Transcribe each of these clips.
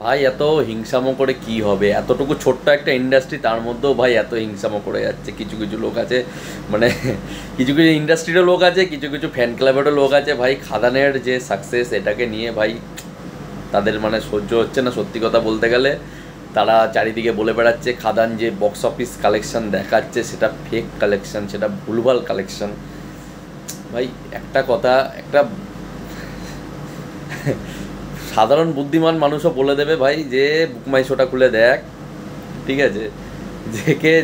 ভাই এত হিংসামো করে কি হবে? এতটুকু ছোট্ট একটা ইন্ডাস্ট্রি, তার মধ্যেও ভাই এত হিংসামো করে যাচ্ছে। কিছু কিছু লোক আছে, মানে কিছু কিছু ইন্ডাস্ট্রিরও লোক আছে, কিছু কিছু ফ্যান ক্লাবেরও লোক আছে ভাই। খাদানের যে সাকসেস, এটাকে নিয়ে ভাই তাদের মানে সহ্য হচ্ছে না সত্যি কথা বলতে গেলে। তারা চারিদিকে বলে বেড়াচ্ছে খাদান যে বক্স অফিস কালেকশন দেখাচ্ছে সেটা ফেক কালেকশন, সেটা ভুলভাল কালেকশন। ভাই একটা কথা, একটা সাধারণ বুদ্ধিমান মানুষও বলে দেবে ভাই যে বুক মাই শোটা খুলে দেখ, ঠিক আছে,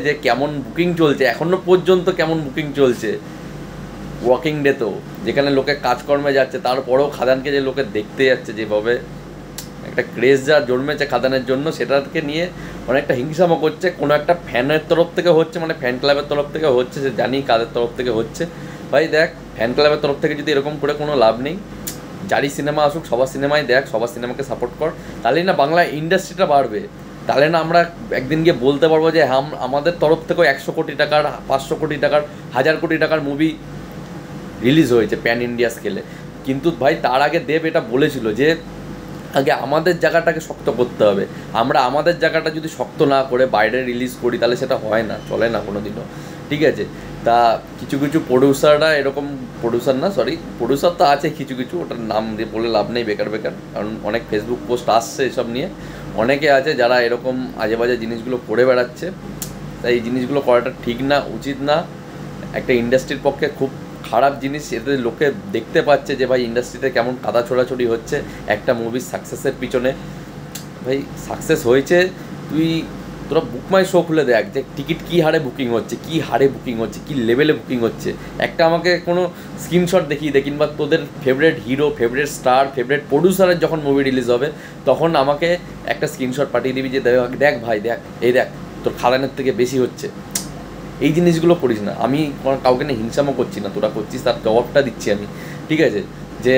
যে কেমন বুকিং চলছে এখনো পর্যন্ত, কেমন বুকিং চলছে ওয়াকিং ডে তো, যেখানে লোকে কাজকর্মে যাচ্ছে, তারপরেও খাদানকে যে লোকে দেখতে যাচ্ছে যেভাবে, একটা ক্রেজ যা জন্মেছে খাদানের জন্য, সেটাকে নিয়ে অনেকটা হিংসামো করছে। কোনো একটা ফ্যানের তরফ থেকে হচ্ছে, মানে ফ্যান ক্লাবের তরফ থেকে হচ্ছে, যে জানি কাদের তরফ থেকে হচ্ছে। ভাই দেখ, ফ্যান ক্লাবের তরফ থেকে যদি এরকম করে কোনো লাভ নেই। যারই সিনেমা আসুক সবার সিনেমায় দেখ, সবার সিনেমাকে সাপোর্ট কর, তাহলেই না বাংলা ইন্ডাস্ট্রিটা বাড়বে। তাহলে না আমরা একদিন গিয়ে বলতে পারবো যে হ্যাঁ, আমাদের তরফ থেকেও 100 কোটি টাকার, 500 কোটি টাকার, 1000 কোটি টাকার মুভি রিলিজ হয়েছে প্যান ইন্ডিয়া স্কেলে। কিন্তু ভাই তার আগে দেব এটা বলেছিল যে আগে আমাদের জায়গাটাকে শক্ত করতে হবে। আমরা আমাদের জায়গাটা যদি শক্ত না করে বাইরে রিলিজ করি, তাহলে সেটা হয় না, চলে না কোনো দিনও, ঠিক আছে। তা কিছু কিছু প্রডিউসাররা এরকম, প্রডিউসার তো আছে কিছু কিছু, ওটার নাম দিয়ে বলে লাভ নেই, বেকার বেকার, কারণ অনেক ফেসবুক পোস্ট আসছে এসব নিয়ে। অনেকে আছে যারা এরকম আজে বাজে জিনিসগুলো করে বেড়াচ্ছে। তাই এই জিনিসগুলো করাটা ঠিক না, উচিত না। একটা ইন্ডাস্ট্রির পক্ষে খুব খারাপ জিনিস। এতে লোকে দেখতে পাচ্ছে যে ভাই ইন্ডাস্ট্রিতে কেমন কাদা ছোড়াছড়ি হচ্ছে একটা মুভির সাকসেসের পিছনে। ভাই সাকসেস হয়েছে, তোরা বুক মাই শো খুলে দেখ যে টিকিট কী হারে বুকিং হচ্ছে, কী হারে বুকিং হচ্ছে, কী লেভেলে বুকিং হচ্ছে। একটা আমাকে কোনো স্ক্রিনশট দেখিয়ে দে, কিংবা তোদের favourite hero, favourite star, favourite প্রডিউসারের যখন মুভি রিলিজ হবে তখন আমাকে একটা স্ক্রিনশট পাঠিয়ে দিবি যে দেখ ভাই দেখ, এই দেখ তোর খাদানের থেকে বেশি হচ্ছে। এই জিনিসগুলো করিস না। আমি কাউকে নিয়ে হিংসামো করছি না, তোরা করছিস তার জবাবটা দিচ্ছি আমি, ঠিক আছে। যে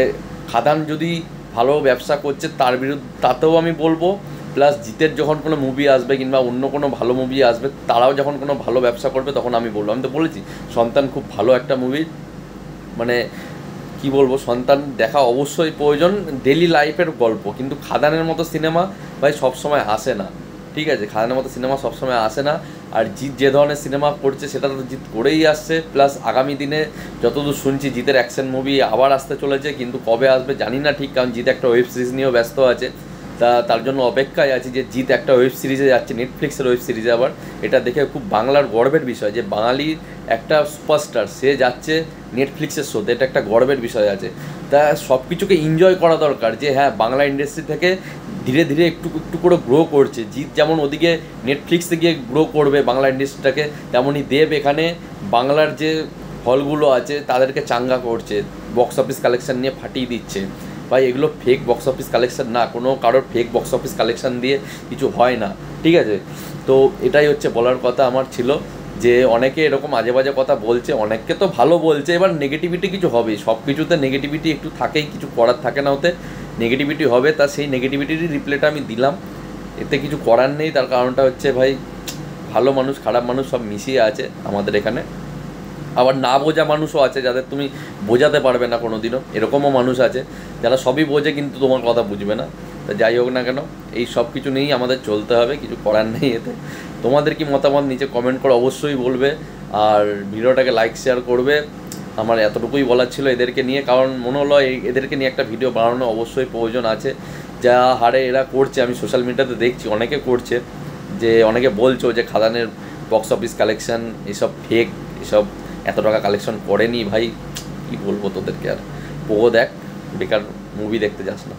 খাদান যদি ভালো ব্যবসা করছে তার বিরুদ্ধে, তাতেও আমি বলবো। প্লাস জিতের যখন কোনো মুভি আসবে কিংবা অন্য কোনো ভালো মুভি আসবে, তারাও যখন কোনো ভালো ব্যবসা করবে তখন আমি বলবো। আমি তো বলেছি সন্তান খুব ভালো একটা মুভি, মানে কি বলবো, সন্তান দেখা অবশ্যই প্রয়োজন, ডেলি লাইফের গল্প। কিন্তু খাদানের মতো সিনেমা ভাই সবসময় আসে না, ঠিক আছে। খাদানের মতো সিনেমা সবসময় আসে না। আর জিৎ যে ধরনের সিনেমা করছে সেটা তো জিৎ করেই আসছে। প্লাস আগামী দিনে যতদূর শুনছি জিতের অ্যাকশন মুভি আবার আসতে চলেছে, কিন্তু কবে আসবে জানি না ঠিক, কারণ জিৎ একটা ওয়েব সিরিজ নিয়েও ব্যস্ত আছে। তার জন্য অপেক্ষায় আছি যে জিৎ একটা ওয়েব সিরিজে যাচ্ছে, নেটফ্লিক্সের ওয়েব সিরিজে। আবার এটা দেখে খুব বাংলার গর্বের বিষয় যে বাঙালির একটা সুপারস্টার সে যাচ্ছে নেটফ্লিক্সের শোতে, এটা একটা গর্বের বিষয় আছে। তা সব কিছুকে এনজয় করা দরকার, যে হ্যাঁ বাংলা ইন্ডাস্ট্রি থেকে ধীরে ধীরে একটু একটু করে গ্রো করছে। জিৎ যেমন ওদিকে নেটফ্লিক্সে গিয়ে গ্রো করবে বাংলা ইন্ডাস্ট্রিটাকে, তেমনই দেব এখানে বাংলার যে হলগুলো আছে তাদেরকে চাঙ্গা করছে, বক্স অফিস কালেকশন নিয়ে ফাটিয়ে দিচ্ছে। ভাই এগুলো ফেক বক্স অফিস কালেকশন না, কোনো কারোর ফেক বক্স অফিস কালেকশন দিয়ে কিছু হয় না, ঠিক আছে। তো এটাই হচ্ছে বলার কথা আমার ছিল, যে অনেকে এরকম আজে বাজে কথা বলছে, অনেককে তো ভালো বলছে, এবার নেগেটিভিটি কিছু হবেই, সব কিছুতে নেগেটিভিটি একটু থাকেই, কিছু করার থাকে না, ওতে নেগেটিভিটি হবে। তা সেই নেগেটিভিটির রিপ্লাইটা আমি দিলাম, এতে কিছু করার নেই। তার কারণটা হচ্ছে ভাই ভালো মানুষ খারাপ মানুষ সব মিশিয়ে আছে আমাদের এখানে। আবার না বোঝা মানুষও আছে যাদের তুমি বোঝাতে পারবে না কোনো দিনও, এরকমও মানুষ আছে যারা সবই বোঝে কিন্তু তোমার কথা বুঝবে না। তা যাই হোক না কেন, এই সব কিছু নিয়েই আমাদের চলতে হবে, কিছু করার নেই এতে। তোমাদের কি মতামত নিচে কমেন্ট করে অবশ্যই বলবে, আর ভিডিওটাকে লাইক শেয়ার করবে। আমার এতটুকুই বলার ছিল এদেরকে নিয়ে, কারণ মনে হলো এদেরকে নিয়ে একটা ভিডিও বানানো অবশ্যই প্রয়োজন আছে। যা হারে এরা করছে, আমি সোশ্যাল মিডিয়াতে দেখছি অনেকে করছে, যে অনেকে বলছো যে খাদানের বক্স অফিস কালেকশন এসব ফেক, এসব এত টাকা কালেকশন করেনি। ভাই কী বলবো তোদেরকে, আর দেখ বেকার মুভি দেখতে যাস না।